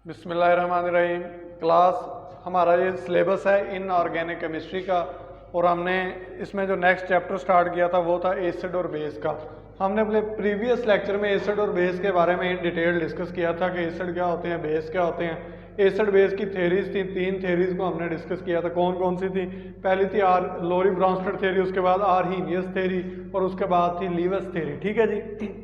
बिस्मिल्लाहिर्रहमानिर्रहीम। क्लास हमारा ये सिलेबस है इनऑर्गेनिक केमिस्ट्री का, और हमने इसमें जो नेक्स्ट चैप्टर स्टार्ट किया था वो था एसिड और बेस का। हमने अपने प्रीवियस लेक्चर में एसिड और बेस के बारे में इन डिटेल डिस्कस किया था कि एसिड क्या होते हैं, बेस क्या होते हैं। एसिड बेस की थेरीज थी, 3 थेरीज को हमने डिस्कस किया था। कौन कौन सी थी? पहली थी लोरी ब्रॉन्स्टेड थेरी, उसके बाद आर्हीनियस थेरी, और उसके बाद थी लीवस थेरी। ठीक है जी।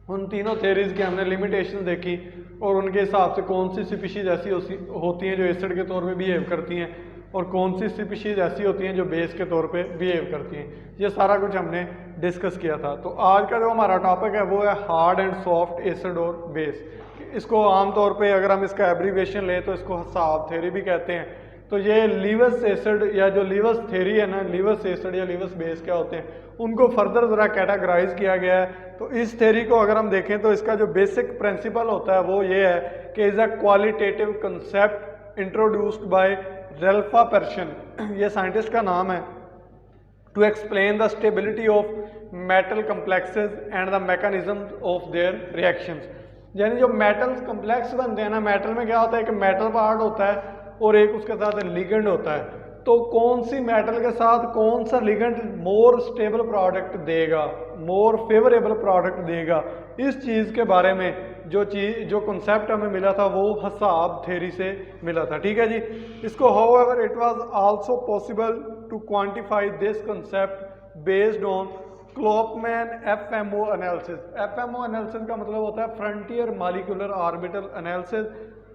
उन तीनों थेरीज की हमने लिमिटेशन देखी और उनके हिसाब से कौन सी स्पीशीज ऐसी होती हैं जो एसिड के तौर पे बिहेव करती हैं और कौन सी स्पीशीज ऐसी होती हैं जो बेस के तौर पे बिहेव करती हैं। ये सारा कुछ हमने डिस्कस किया था। तो आज का जो हमारा टॉपिक है वो है हार्ड एंड सॉफ्ट एसिड और बेस। इसको आमतौर पे अगर हम इसका एब्रीविएशन लें तो इसको हसाब थेरी भी कहते हैं। तो ये लीवस एसिड या जो लीवस थेरी है ना, लीवस एसिड या लीवस बेस क्या होते हैं, उनको फर्दर ज़रा कैटेगराइज किया गया है। तो इस थेरी को अगर हम देखें तो इसका जो बेसिक प्रिंसिपल होता है वो ये है कि is a qualitative concept introduced by Ralph Pearson, ये साइंटिस्ट का नाम है, to explain the stability of metal complexes and the mechanism of their reactions. यानी जो मेटल्स कम्प्लेक्स बनते हैं ना, मेटल में क्या होता है कि मेटल पार्ट होता है और एक उसके साथ लिगेंड होता है। तो कौन सी मेटल के साथ कौन सा लिगेंड मोर स्टेबल प्रोडक्ट देगा, मोर फेवरेबल प्रोडक्ट देगा, इस चीज़ के बारे में जो कॉन्सेप्ट हमें मिला था वो हसाब थेरी से मिला था। ठीक है जी। इसको however it was also possible to quantify this concept based on Klopman FMO analysis. FMO analysis का मतलब होता है frontier molecular orbital analysis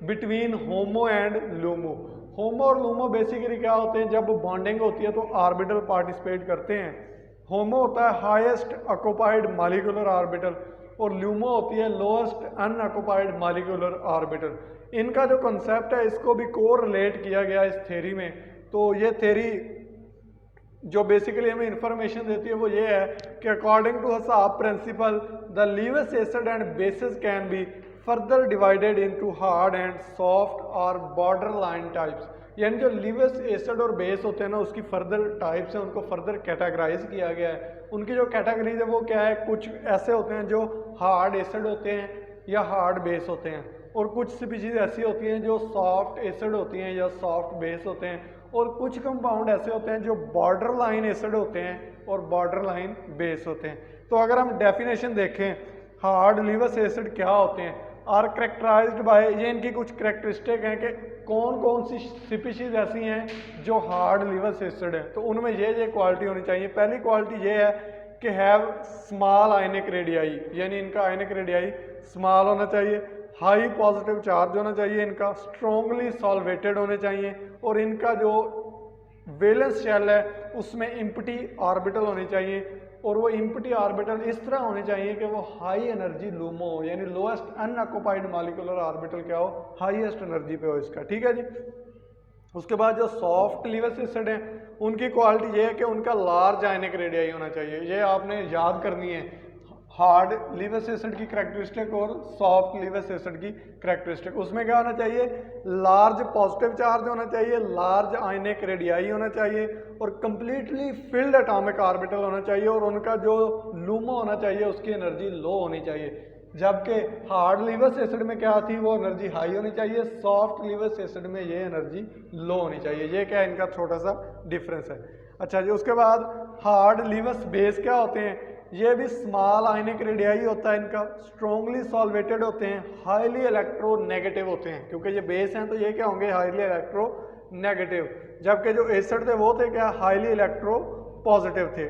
between HOMO and LUMO. HOMO और लूमो बेसिकली क्या होते हैं, जब बॉन्डिंग होती है तो ऑर्बिटल पार्टिसिपेट करते हैं। होमो होता है हाईएस्ट ऑक्युपाइड मॉलिक्यूलर ऑर्बिटल और ल्यूमो होती है लोएस्ट अनऑक्युपाइड मॉलिक्यूलर ऑर्बिटल। इनका जो कॉन्सेप्ट है इसको भी कोरिलेट किया गया इस थ्योरी में। तो ये थ्योरी जो बेसिकली हमें इंफॉर्मेशन देती है वो ये है कि according to HSAB principle the Lewis acid and bases can be further divided into hard and soft और बॉर्डर लाइन टाइप्स। यानी जो लीवस एसिड और बेस होते हैं ना, उसकी फर्दर टाइप्स हैं, उनको फर्दर कैटेगराइज किया गया है। उनकी जो कैटेगरीज है वो क्या है, कुछ ऐसे होते हैं जो हार्ड एसिड होते हैं या हार्ड बेस होते हैं, और कुछ स्पीशीज ऐसी होती हैं जो सॉफ्ट एसिड होती हैं या सॉफ्ट बेस होते हैं, और कुछ कंपाउंड ऐसे होते हैं जो बॉर्डर लाइन एसिड होते हैं और बॉर्डर लाइन बेस होते हैं। तो अगर हम डेफिनेशन देखें, हार्ड लीवस एसिड क्या होते हैं, आर करेक्टराइज्ड बाय, ये इनकी कुछ करेक्टरिस्टिक हैं कि कौन कौन सी स्पीशीज ऐसी हैं जो हार्ड लीवस एसिड है। तो उनमें ये क्वालिटी होनी चाहिए। पहली क्वालिटी ये है कि हैव स्मॉल आयनिक रेडियाई, यानी इनका आयनिक रेडियाई स्मॉल होना चाहिए, हाई पॉजिटिव चार्ज होना चाहिए, इनका स्ट्रॉन्गली सॉल्वेटेड होने चाहिए, और इनका जो वैलेंस शेल है उसमें इम्पटी ऑर्बिटल होनी चाहिए, और वो इम्पटी ऑर्बिटल इस तरह होने चाहिए कि वो हाई एनर्जी लूमो हो, यानी लोएस्ट अनऑक्युपाइड मॉलिक्यूलर ऑर्बिटल क्या हो, हाईएस्ट एनर्जी पे हो इसका। ठीक है जी। उसके बाद जो सॉफ्ट लीवस एसिड हैं उनकी क्वालिटी ये है कि उनका लार्ज आयनिक रेडियाई होना चाहिए। ये आपने याद करनी है, हार्ड लीवस एसिड की करेक्टरिस्टिक और सॉफ्ट लीवस एसिड की करेक्टरिस्टिक। उसमें क्या होना चाहिए, लार्ज पॉजिटिव चार्ज होना चाहिए, लार्ज आयनिक रेडियाई होना चाहिए, और कंप्लीटली फिल्ड एटॉमिक ऑर्बिटल होना चाहिए, और उनका जो लूमो होना चाहिए उसकी एनर्जी लो होनी चाहिए। जबकि हार्ड लीवस एसिड में क्या थी, वो एनर्जी हाई होनी चाहिए, सॉफ्ट लीवस एसिड में ये एनर्जी लो होनी चाहिए। ये क्या इनका छोटा सा डिफरेंस है। अच्छा जी। उसके बाद हार्ड लीवस बेस क्या होते हैं, ये भी स्मॉल आयनिक रेडियाई होता है इनका, स्ट्रॉन्गली सॉल्वेटेड होते हैं, हाईली इलेक्ट्रोनेगेटिव होते हैं, क्योंकि ये बेस हैं तो ये क्या होंगे, हाईली इलेक्ट्रोनेगेटिव, जबकि जो एसिड थे वो थे क्या, हाईली इलेक्ट्रो पॉजिटिव थे।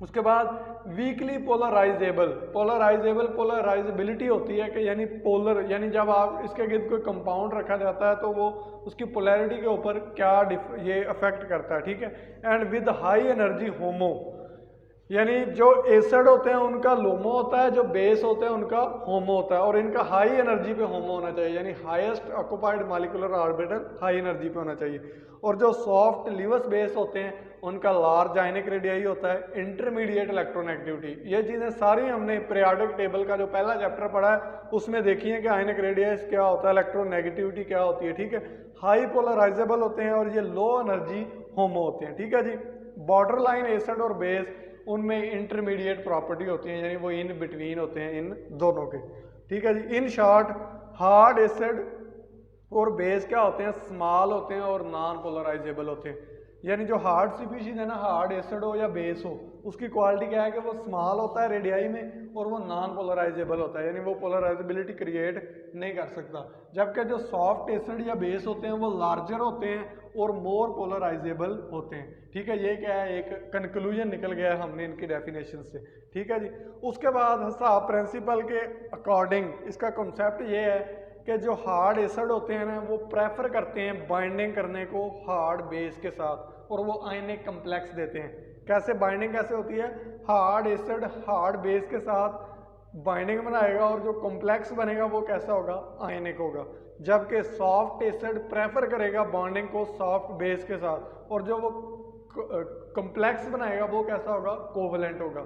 उसके बाद वीकली पोलराइजेबल, पोलराइजेबिलिटी होती है कि यानी पोलर, यानी जब आप इसके गिर्द कोई कंपाउंड रखा जाता है तो वो उसकी पोलैरिटी के ऊपर क्या ये अफेक्ट करता है। ठीक है। एंड विद हाई एनर्जी होमो, यानी जो एसिड होते हैं उनका लोमो होता है, जो बेस होते हैं उनका होमो होता है, और इनका हाई एनर्जी पे होमो होना चाहिए, यानी highest occupied molecular orbital high energy पे होना चाहिए। और जो सॉफ्ट लीवस बेस होते हैं उनका लार्ज आयनिक रेडियाई होता है, इंटरमीडिएट इलेक्ट्रोनेगेटिविटी। ये चीज़ें सारी हमने पीरियोडिक टेबल का जो पहला चैप्टर पढ़ा है उसमें देखी है कि आयनिक रेडियस क्या होता है, इलेक्ट्रोनेगेटिविटी क्या होती है। ठीक है। हाई पोलराइजेबल होते हैं और ये लो एनर्जी होमो होते हैं। ठीक है जी। बॉर्डर लाइन एसिड और बेस उनमें इंटरमीडिएट प्रॉपर्टी होती है, यानी वो इन बिटवीन होते हैं इन दोनों के। ठीक है जी। इन शॉर्ट हार्ड एसिड और बेस क्या होते हैं, स्मॉल होते हैं और नॉन पोलराइजेबल होते हैं। यानी जो हार्ड स्पीशीज है ना, हार्ड एसिड हो या बेस हो, उसकी क्वालिटी क्या है कि वो स्मॉल होता है रेडियाई में और वो नॉन पोलराइजेबल होता है, यानी वो पोलराइजेबिलिटी क्रिएट नहीं कर सकता। जबकि जो सॉफ्ट एसिड या बेस होते हैं वो लार्जर होते हैं और मोर पोलराइजेबल होते हैं। ठीक है, ये क्या है, एक कंक्लूजन निकल गया है हमने इनकी डेफिनेशन से। ठीक है जी। उसके बाद हिसाब प्रिंसिपल के अकॉर्डिंग इसका कॉन्सेप्ट ये है कि जो हार्ड एसिड होते हैं ना, वो प्रेफर करते हैं बाइंडिंग करने को हार्ड बेस के साथ और वो आयनिक कम्प्लेक्स देते हैं। कैसे बाइंडिंग कैसे होती है, हार्ड एसिड हार्ड बेस के साथ बाइंडिंग बनाएगा और जो कॉम्प्लेक्स बनेगा वो कैसा होगा, आयनिक होगा। जबकि सॉफ्ट एसिड प्रेफर करेगा बॉन्डिंग को सॉफ्ट बेस के साथ और जो वो कॉम्प्लेक्स बनाएगा वो कैसा होगा, कोवलेंट होगा।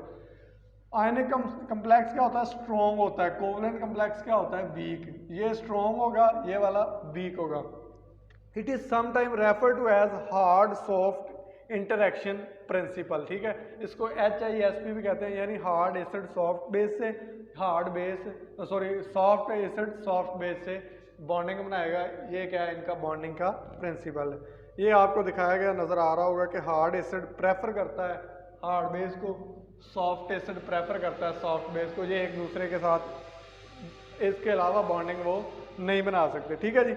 आयनिक कम्प्लेक्स क्या होता है, स्ट्रॉन्ग होता है। कोवलेंट कम्प्लेक्स क्या होता है, वीक। ये स्ट्रॉन्ग होगा, ये वाला वीक होगा। It is sometime refer to as hard soft interaction principle. ठीक है, इसको HISP भी कहते हैं, यानी हार्ड एसिड सॉफ्ट बेस से hard base, sorry soft acid soft base से बॉन्डिंग बनाएगा। ये क्या है, इनका बॉन्डिंग का प्रिंसिपल है। ये आपको दिखाया गया नजर आ रहा होगा कि हार्ड एसिड प्रेफर करता है हार्ड बेस को, सॉफ्ट एसिड प्रेफर करता है सॉफ्ट बेस को। ये एक दूसरे के साथ इसके अलावा बॉन्डिंग वो नहीं बना सकते। ठीक है जी।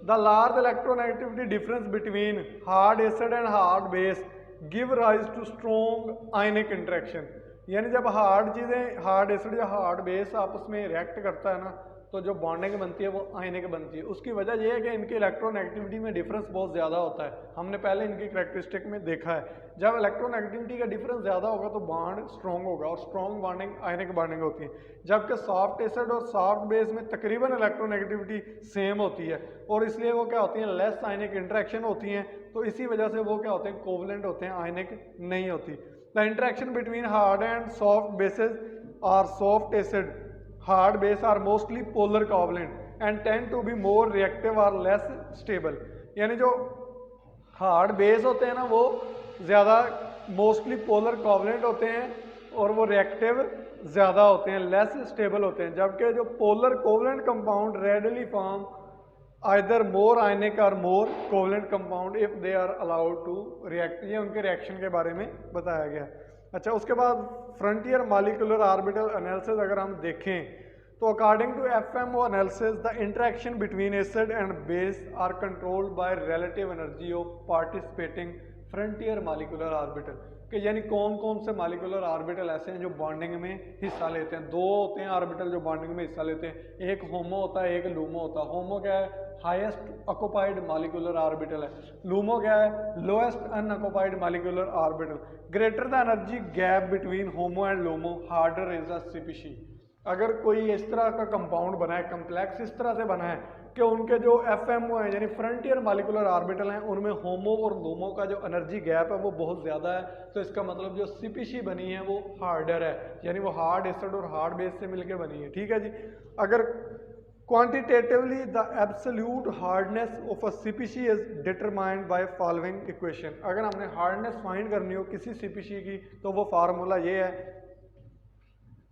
The large electronegativity difference between hard acid and hard base give rise to strong ionic interaction. यानी जब हार्ड चीज़ें, हार्ड एसिड या हार्ड बेस आपस में रिएक्ट करता है ना, तो जो बॉन्डिंग बनती है वो आयनिक बनती है। उसकी वजह यह है कि इनकी इलेक्ट्रोनेगेटिविटी में डिफरेंस बहुत ज़्यादा होता है। हमने पहले इनकी कैरेक्टरिस्टिक में देखा है, जब इलेक्ट्रोनेगेटिविटी का डिफरेंस ज़्यादा होगा तो बॉन्ड स्ट्रॉन्ग होगा और स्ट्रॉन्ग बॉन्डिंग आयनिक बॉन्डिंग होती है। जबकि सॉफ्ट एसिड और सॉफ्ट बेस में तकरीबन इलेक्ट्रोनेगेटिविटी सेम होती है और इसलिए वो क्या होती है, लेस आयनिक इंटरेक्शन होती हैं। तो इसी वजह से वो क्या होते हैं, कोवलेंट होते हैं, आयनिक नहीं होती। The interaction between hard and soft bases are soft acid hard base are mostly polar covalent and tend to be more reactive or less stable। यानी जो हार्ड बेस होते हैं ना, वो ज़्यादा मोस्टली पोलर कोवलेंट होते हैं और वो रिएक्टिव ज़्यादा होते हैं, लेस स्टेबल होते हैं। जबकि जो polar covalent compound readily form either more ionic और more covalent compound if they are allowed to react. ये उनके रिएक्शन के बारे में बताया गया। अच्छा, उसके बाद फ्रंटियर मॉलिक्यूलर ऑर्बिटल एनालिसिस अगर हम देखें तो according to FMO analysis the interaction between acid and base are controlled by relative energy of participating frontier molecular orbital. कि यानी कौन कौन से मॉलिक्यूलर ऑर्बिटल ऐसे हैं जो बॉन्डिंग में हिस्सा लेते हैं। दो होते हैं ऑर्बिटल जो बॉन्डिंग में हिस्सा लेते हैं, एक होमो होता है, एक लूमो होता है। होमो क्या है, हाईएस्ट ऑक्युपाइड मॉलिक्यूलर ऑर्बिटल है। लूमो क्या है, lowest unoccupied molecular orbital. Greater the energy gap between HOMO and LUMO harder is the species. अगर कोई इस तरह का कंपाउंड बना है, कम्प्लेक्स इस तरह से बना है कि उनके जो FMO है यानी फ्रंटियर मॉलिक्यूलर ऑर्बिटल हैं, उनमें होमो और लूमो का जो एनर्जी गैप है वो बहुत ज़्यादा है, तो इसका मतलब जो स्पीशीज बनी है वो हार्डर है, यानी वो हार्ड एसिड और हार्ड बेस से मिलकर बनी है। ठीक है जी। अगर quantitatively the absolute hardness of a species is determined by following equation. अगर हमने हार्डनेस फाइंड करनी हो किसी स्पीशीज की तो वो फार्मूला ये है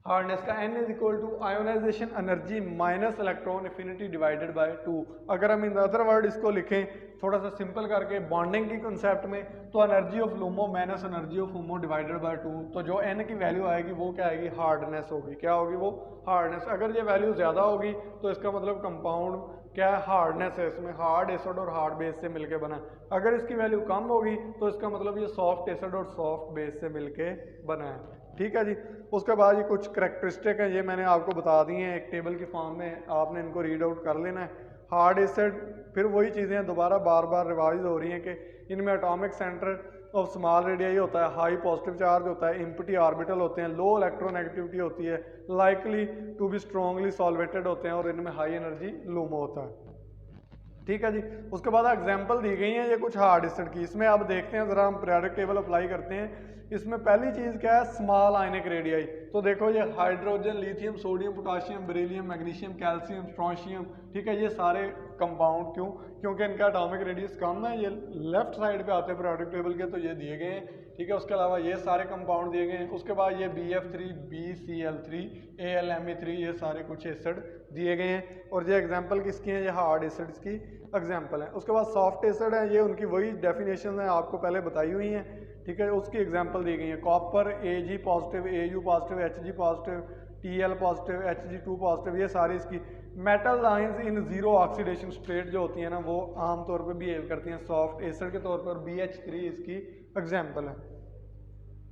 हार्डनेस का, N is equal to ionization energy minus electron affinity divided by 2। अगर हम इन अदर वर्ड इसको लिखें थोड़ा सा सिंपल करके बॉन्डिंग की कंसेप्ट में, तो energy of LUMO minus energy of homo divided by 2, तो जो N की वैल्यू आएगी वो क्या आएगी, हार्डनेस होगी। क्या होगी वो, हार्डनेस। अगर ये वैल्यू ज़्यादा होगी तो इसका मतलब कंपाउंड क्या है, हार्डनेस है, इसमें हार्ड एसिड और हार्ड बेस से मिलके बना। अगर इसकी वैल्यू कम होगी तो इसका मतलब ये सॉफ्ट एसिड और सॉफ्ट बेस से मिलके बना है। ठीक है जी। उसके बाद ये कुछ करैक्टरिस्टिक हैं, ये मैंने आपको बता दी हैं एक टेबल की फॉर्म में, आपने इनको रीड आउट कर लेना है। हार्ड एसिड, फिर वही चीज़ें दोबारा बार बार रिवाइज हो रही हैं कि इनमें atomic centre of small radii होता है, हाई पॉजिटिव चार्ज होता है, इम्पटी ऑर्बिटल होते हैं, लो इलेक्ट्रोनेगेटिविटी होती है, likely to be strongly solvated होते हैं और इनमें हाई एनर्जी लूमो होता है। ठीक है जी। उसके बाद एग्जाम्पल दी गई हैं ये कुछ हार्ड एसिड की। इसमें आप देखते हैं ज़रा, हम पीरियोडिक टेबल अप्लाई करते हैं इसमें पहली चीज़ क्या है, स्मॉल आयनिक रेडियाई। तो देखो ये hydrogen, lithium, sodium, potassium, beryllium, magnesium, calcium, strontium, ठीक है, ये सारे कंपाउंड क्यों, क्योंकि इनका एटॉमिक रेडियस कम है, ये लेफ्ट साइड पे आते हैं पीरियोडिक टेबल के, तो ये दिए गए हैं, ठीक है। उसके अलावा ये सारे कंपाउंड दिए गए हैं। उसके बाद ये BF3, BCl3, AlMe3, ये सारे कुछ एसिड दिए गए हैं। और ये एग्जांपल किसकी हैं, ये हार्ड एसिड्स की एग्जांपल हैं। उसके बाद सॉफ्ट एसिड हैं, ये उनकी वही डेफिनेशन है आपको पहले बताई हुई हैं, ठीक है, उसकी एग्जांपल दी गई है। Copper Ag positive, Au positive, Hg positive, Tl positive, Hg2 positive, ये सारी इसकी metal ions in zero oxidation state जो होती है ना, वो आमतौर पर बिहेव करती हैं सॉफ्ट एसिड के तौर पर। BH3 इसकी एग्जांपल है।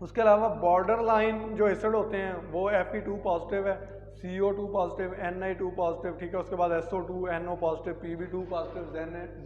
उसके अलावा बॉर्डर लाइन जो एसिड होते हैं वो Fe2 पॉजिटिव है, CO2 पॉजिटिव, Ni2 पॉजिटिव, ठीक है। उसके बाद SO2, NO positive, Pb2 positive,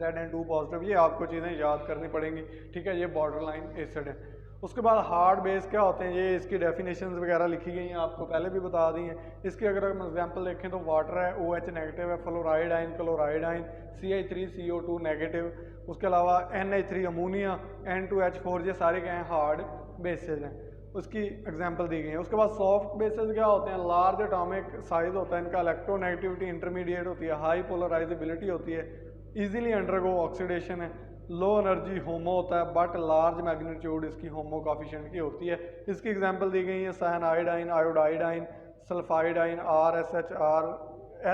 Zn2 positive, ये आपको चीज़ें याद करनी पड़ेंगी, ठीक है, ये बॉर्डर लाइन एसिड है। उसके बाद हार्ड बेस क्या होते हैं, ये इसकी डेफिनेशंस वगैरह लिखी गई हैं, आपको पहले भी बता दी हैं। इसकी अगर हम एग्जांपल देखें तो वाटर है, OH नेगेटिव है, फ्लोराइड आइन, क्लोराइड आइन, CH3CO2 नेगेटिव, उसके अलावा NH3 अमोनिया, N2H4, ये सारे क्या हैं, हार्ड बेसेज हैं, उसकी एग्जांपल दी गई है। उसके बाद सॉफ्ट बेसेस क्या होते हैं, लार्ज एटॉमिक साइज होता है इनका, इलेक्ट्रोनेगेटिविटी इंटरमीडिएट होती है, हाई पोलराइजेबिलिटी होती है, इजीली अंडरगो ऑक्सीडेशन है, लो एनर्जी होमो होता है बट लार्ज मैग्नीट्यूड इसकी होमो कोफिशिएंट की होती है। इसकी एग्जांपल दी गई है साइनाइड आइन, आयोडाइड आइन, सल्फाइड आइन, RSHR,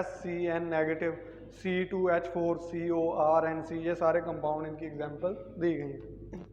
SCN negative, C2H4, CO, RNC, ये सारे कंपाउंड इनकी एग्जांपल दी गई है।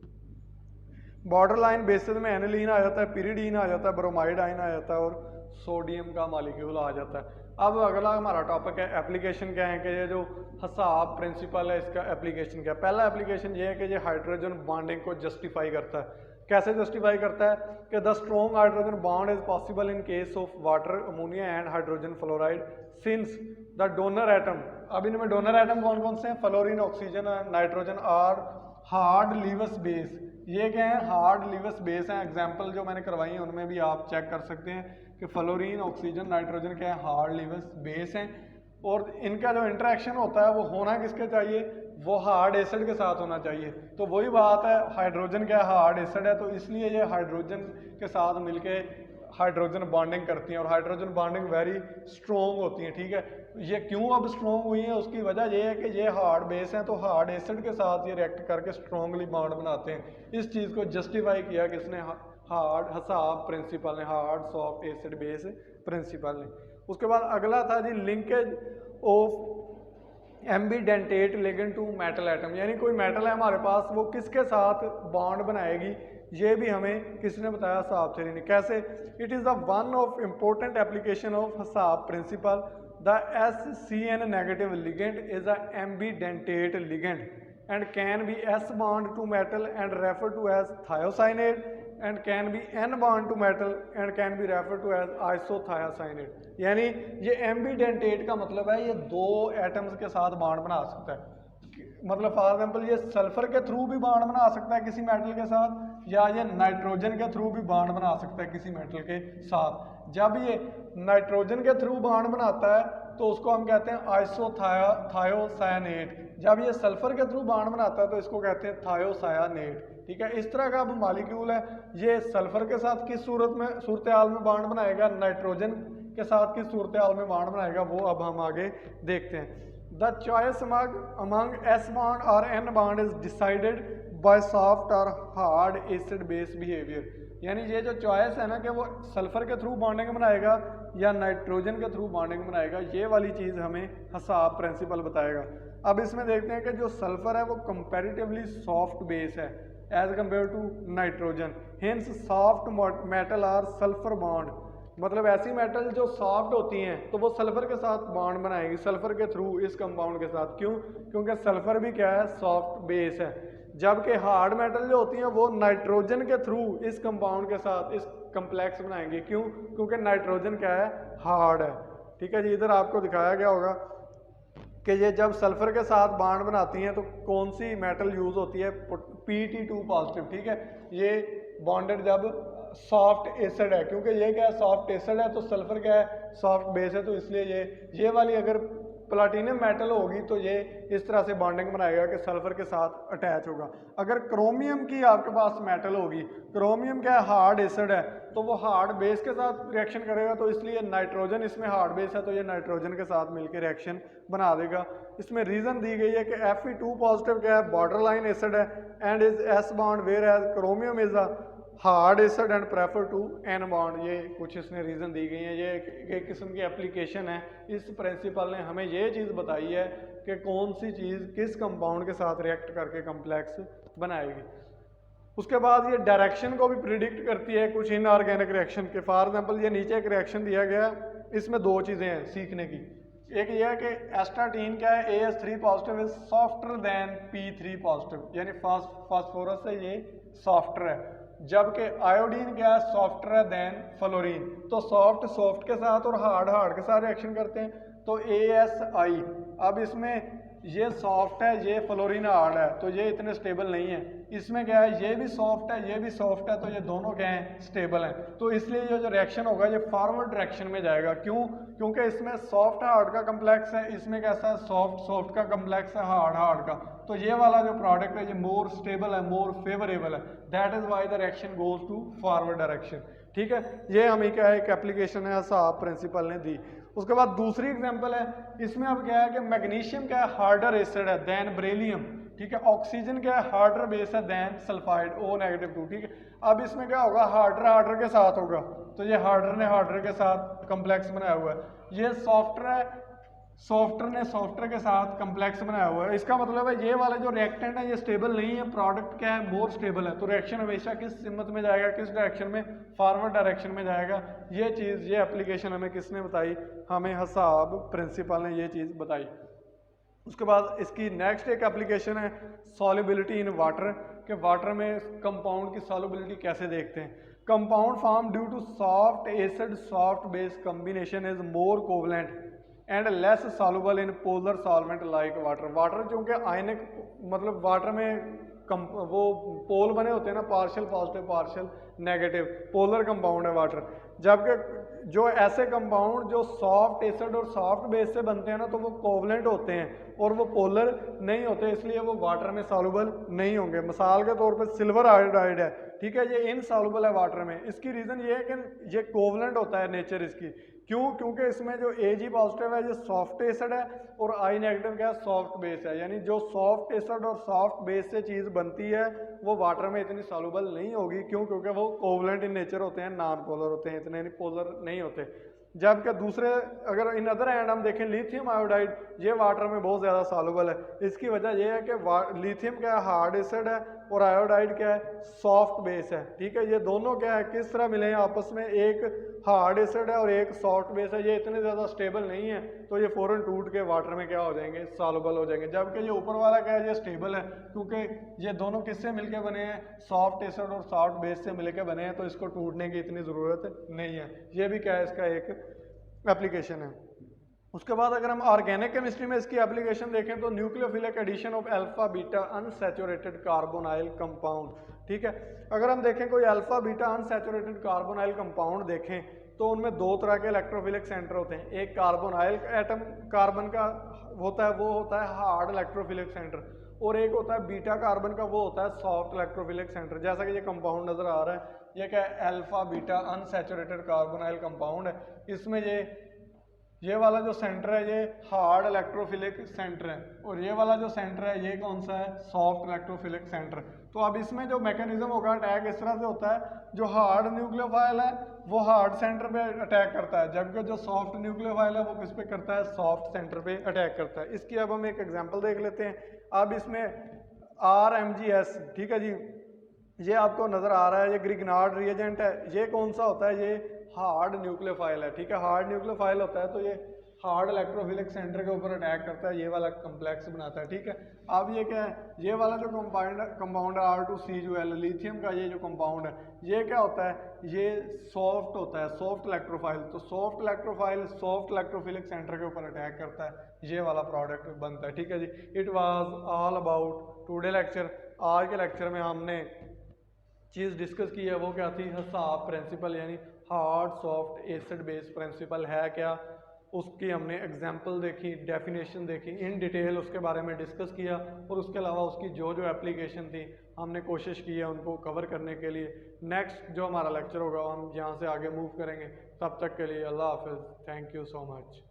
बॉर्डर लाइन बेसिस में एनिलीन आ जाता है, पिरिडीन आ जाता है, ब्रोमाइड आइन आ जाता है और सोडियम का मॉलिक्यूल आ जाता है। अब अगला हमारा टॉपिक है एप्लीकेशन क्या है, कि ये जो हिसाब प्रिंसिपल है इसका एप्लीकेशन क्या है। पहला एप्लीकेशन ये है कि ये हाइड्रोजन बॉन्डिंग को जस्टिफाई करता है। कैसे जस्टिफाई करता है कि the strong hydrogen bond is possible in case of water, ammonia and hydrogen fluoride since the donor atom, अब इनमें डोनर एटम कौन कौन से हैं, fluorine, oxygen, nitrogen, are hard Lewis base. ये क्या है, हार्ड लीवस बेस हैं। एग्जाम्पल जो मैंने करवाई है उनमें भी आप चेक कर सकते हैं कि फ्लोरीन, ऑक्सीजन, नाइट्रोजन क्या है, हार्ड लीवस बेस हैं। और इनका जो इंटरेक्शन होता है वो होना किसके चाहिए, वो हार्ड एसिड के साथ होना चाहिए। तो वही बात है, हाइड्रोजन क्या है, हार्ड एसिड है, तो इसलिए ये हाइड्रोजन के साथ मिलके हाइड्रोजन बॉन्डिंग करती हैं और हाइड्रोजन बॉन्डिंग वेरी स्ट्रॉन्ग होती है, ठीक है। ये क्यों अब स्ट्रॉन्ग हुई है, उसकी वजह ये है कि ये हार्ड बेस हैं, तो हार्ड एसिड के साथ ये रिएक्ट करके स्ट्रॉन्गली बॉन्ड बनाते हैं। इस चीज़ को जस्टिफाई किया किसने, हार्ड हिसाब प्रिंसिपल ने, hard soft acid base principle ने। उसके बाद अगला था जी linkage of ambidentate ligand to metal atom, यानी कोई मेटल है हमारे पास, वो किसके साथ बॉन्ड बनाएगी, ये भी हमें किसने बताया, हिसाब थ्योरी ने। कैसे, it is the one of important application of HSAB principle, the SCN negative ligand is a ambidentate ligand and can be S bond to metal and referred to as thiocyanate and can be N bond to metal and can be referred to as isothiocyanate। यानी ये ambidentate का मतलब है ये दो atoms के साथ bond बना सकता है। मतलब फॉर एग्जांपल ये सल्फर के थ्रू भी बॉन्ड बना सकता है किसी मेटल के साथ, या ये नाइट्रोजन के थ्रू भी बॉन्ड बना सकता है किसी मेटल के साथ। जब ये नाइट्रोजन के थ्रू बॉन्ड बनाता है तो उसको हम कहते हैं आइसोथायोसायनेट, जब ये सल्फर के थ्रू बॉन्ड बनाता है तो इसको कहते हैं थायोसायनेट, ठीक है। इस तरह का अब मॉलिक्यूल है, ये सल्फर के साथ किस सूरत हाल में बॉन्ड बनाएगा, नाइट्रोजन के साथ किस सूरत हाल में बॉन्ड बनाएगा, वो अब हम आगे देखते हैं। The choice among S bond और N bond is decided by soft or hard acid base behavior। यानी ये जो चॉइस है ना कि वो सल्फर के थ्रू बॉन्डिंग बनाएगा या नाइट्रोजन के थ्रू बॉन्डिंग बनाएगा, ये वाली चीज़ हमें हिसाब प्रिंसिपल बताएगा। अब इसमें देखते हैं कि जो सल्फर है वो कंपैरेटिवली सॉफ्ट बेस है as compare to nitrogen, hence soft metal are sulphur bond, मतलब ऐसी मेटल जो सॉफ्ट होती हैं तो वो सल्फर के साथ बॉन्ड बनाएगी, सल्फर के थ्रू इस कंपाउंड के साथ। क्यों, क्योंकि सल्फर भी क्या है, सॉफ्ट बेस है। जबकि हार्ड मेटल जो होती हैं वो नाइट्रोजन के थ्रू इस कंपाउंड के साथ इस कम्प्लेक्स बनाएंगे। क्यों, क्योंकि नाइट्रोजन क्या है, हार्ड है, ठीक है जी। इधर आपको दिखाया गया होगा कि ये जब सल्फर के साथ बॉन्ड बनाती हैं तो कौन सी मेटल यूज होती है, Pt2 पॉजिटिव, ठीक है। ये बॉन्डेड जब सॉफ्ट एसिड है, क्योंकि ये क्या है, सॉफ्ट एसिड है, तो सल्फर क्या है, सॉफ्ट बेस है, तो इसलिए ये वाली अगर प्लाटिनम मेटल होगी तो ये इस तरह से बॉन्डिंग बनाएगा कि सल्फर के साथ अटैच होगा। अगर क्रोमियम की आपके पास मेटल होगी, क्रोमियम क्या है, हार्ड एसिड है, तो वो हार्ड बेस के साथ रिएक्शन करेगा, तो इसलिए नाइट्रोजन इसमें हार्ड बेस है तो ये नाइट्रोजन के साथ मिलकर रिएक्शन बना देगा। इसमें रीज़न दी गई है कि Fe2 पॉजिटिव क्या है, बॉर्डर लाइन एसिड है and is S bond where as chromium is a hard acid and prefer to N bond. ये कुछ इसमें रीज़न दी गई है, ये एक किस्म की एप्लीकेशन है। इस प्रिंसिपल ने हमें ये चीज़ बताई है कि कौन सी चीज़ किस कंपाउंड के साथ रिएक्ट करके कम्प्लेक्स बनाएगी। उसके बाद ये डायरेक्शन को भी प्रिडिक्ट करती है कुछ इनऑर्गेनिक रिएक्शन के। फॉर एग्जांपल ये नीचे एक रिएक्शन दिया गया, इसमें दो चीज़ें हैं सीखने की। एक ये है कि एस्टाटीन क्या है, AS3 positive is softer then P3 positive, यानी फास्फोरस से ये सॉफ्टर है, जबकि आयोडीन क्या है, सॉफ्टर है देन फ्लोरीन। तो सॉफ्ट के साथ और हार्ड के साथ रिएक्शन करते हैं। तो ASI, अब इसमें ये सॉफ्ट है, ये फ्लोरीन हार्ड है, तो ये इतने स्टेबल नहीं है। इसमें क्या है, ये भी सॉफ्ट है, ये भी सॉफ्ट है, तो ये दोनों क्या हैं, स्टेबल हैं। तो इसलिए ये जो रिएक्शन होगा ये फॉरवर्ड डायरेक्शन में जाएगा। क्यों? क्योंकि इसमें सॉफ्ट हार्ड का कम्प्लेक्स है, इसमें कैसा है, सॉफ्ट का कम्प्लेक्स है हार्ड का। तो ये वाला जो प्रोडक्ट है ये मोर स्टेबल है, मोर फेवरेबल है, that is why the reaction goes to forward direction. ठीक है, ये हमें क्या है, एक एप्लीकेशन है, साहब प्रिंसिपल ने दी। उसके बाद दूसरी एग्जांपल है, इसमें अब क्या है कि मैग्नीशियम क्या है, हार्डर एसिड है देन बेरिलियम। ठीक है, ऑक्सीजन क्या है, हार्डर बेस है देन सल्फाइड O-2। ठीक है, अब इसमें क्या होगा, हार्डर के साथ होगा, तो ये हार्डर के साथ कम्प्लेक्स बनाया हुआ है। ये सॉफ्टर ने सॉफ्टर के साथ कम्प्लेक्स बनाया हुआ है। इसका मतलब है ये वाला जो रिएक्टेंट है ये स्टेबल नहीं है, प्रोडक्ट क्या है, मोर स्टेबल है। तो रिएक्शन हमेशा किस सिमत में जाएगा, किस डायरेक्शन में, फॉरवर्ड डायरेक्शन में जाएगा। ये चीज़, ये एप्लीकेशन हमें किसने बताई, हमें हसाब प्रिंसिपल ने ये चीज़ बताई। उसके बाद इसकी नेक्स्ट एक एप्लीकेशन है सॉल्युबिलिटी इन वाटर, कि वाटर में कंपाउंड की सॉल्युबिलिटी कैसे देखते हैं। Compound form due to soft acid soft base combination is more covalent and less soluble in polar solvent like water चूँकि आयनिक, मतलब वाटर में वो पोल बने होते हैं ना, partial positive partial negative, polar compound है वाटर। जबकि जो ऐसे कंपाउंड जो सॉफ्ट एसिड और सॉफ्ट बेस से बनते हैं ना, तो वो कोवलेंट होते हैं और वो पोलर नहीं होते, इसलिए वो वाटर में सॉल्युबल नहीं होंगे। मिसाल के तौर पर सिल्वर आयोडाइड है, ठीक है, ये इनसॉल्युबल है वाटर में। इसकी रीज़न ये है कि ये कोवलेंट होता है नेचर इसकी। क्यों? क्योंकि इसमें जो Ag पॉजिटिव है ये सॉफ्ट एसिड है और I नेगेटिव क्या है, सॉफ्ट बेस है। यानी जो सॉफ्ट एसिड और सॉफ्ट बेस से चीज़ बनती है वो वाटर में इतनी सॉल्युबल नहीं होगी। क्यों? क्योंकि वो कोवलेंट इन नेचर होते हैं, नॉन पोलर होते हैं, इतने पोलर नहीं होते। जबकि दूसरे, अगर इन अदर हैंड हम देखें, लिथियम आयोडाइड, ये वाटर में बहुत ज़्यादा सॉल्युबल है। इसकी वजह यह है कि लिथियम क्या है, हार्ड एसिड है और आयोडाइड क्या है, सॉफ्ट बेस है। ठीक है, ये दोनों क्या है, किस तरह मिले हैं आपस में, एक हार्ड एसिड है और एक सॉफ्ट बेस है, ये इतने ज़्यादा स्टेबल नहीं है, तो ये फ़ौरन टूट के वाटर में क्या हो जाएंगे, सॉल्युबल हो जाएंगे। जबकि ये ऊपर वाला क्या है, ये स्टेबल है, क्योंकि ये दोनों किससे मिलके बने हैं, सॉफ्ट एसिड और सॉफ्ट बेस से मिलके बने हैं, तो इसको टूटने की इतनी ज़रूरत नहीं है। ये भी क्या है, इसका एक एप्लीकेशन है। उसके बाद अगर हम ऑर्गेनिक केमिस्ट्री में इसकी एप्लीकेशन देखें तो nucleophilic addition of alpha beta unsaturated carbonyl compound. ठीक है, अगर हम देखें कोई alpha beta unsaturated carbonyl compound देखें तो उनमें दो तरह के इलेक्ट्रोफिलिक सेंटर होते हैं। एक कार्बोनाइल एटम कार्बन का होता है, वो होता है हार्ड इलेक्ट्रोफिलिक सेंटर, और एक होता है बीटा कार्बन का, वो होता है सॉफ्ट इलेक्ट्रोफिलिक सेंटर। जैसा कि ये कंपाउंड नजर आ रहा है, ये क्या है, alpha beta unsaturated carbonyl compound है। इसमें ये वाला जो सेंटर है ये हार्ड इलेक्ट्रोफिलिक सेंटर है, और ये वाला जो सेंटर है ये कौन सा है, सॉफ्ट इलेक्ट्रोफिलिक सेंटर। तो अब इसमें जो मैकेनिज्म होगा अटैक इस तरह से होता है, जो हार्ड न्यूक्लियोफाइल है वो हार्ड सेंटर पे अटैक करता है, जबकि जो सॉफ्ट न्यूक्लियोफाइल है वो किस पे करता है, सॉफ्ट सेंटर पे अटैक करता है। इसकी अब हम एक एग्जाम्पल देख लेते हैं। अब इसमें RMGS, ठीक है जी, ये आपको नजर आ रहा है, ये ग्रिग्नार्ड रिएजेंट है। ये कौन सा होता है, ये हार्ड न्यूक्लियोफाइल है। ठीक है, हार्ड न्यूक्लियोफाइल होता है तो ये हार्ड इलेक्ट्रोफिलिक सेंटर के ऊपर अटैक करता है, ये वाला कम्प्लेक्स बनाता है। ठीक है, अब ये क्या है, ये वाला जो कंपाउंड है R2CuL, लिथियम का ये जो कंपाउंड है, ये क्या होता है, ये सॉफ्ट होता है, सॉफ्ट इलेक्ट्रोफाइल। तो soft electrophile soft electrophilic centre के ऊपर अटैक करता है, ये वाला प्रोडक्ट बनता है। ठीक है जी, it was all about today lecture. आज के लेक्चर में हमने चीज़ डिस्कस की है, वो क्या थी, हसाब प्रिंसिपल, यानी hard soft acid base principle है क्या, उसकी हमने एग्जाम्पल देखी, डेफिनेशन देखी, इन डिटेल उसके बारे में डिस्कस किया और उसके अलावा उसकी जो जो एप्लीकेशन थी हमने कोशिश की है उनको कवर करने के लिए। नेक्स्ट जो हमारा लेक्चर होगा हम यहाँ से आगे मूव करेंगे। तब तक के लिए अल्लाह हाफिज़, थैंक यू सो मच।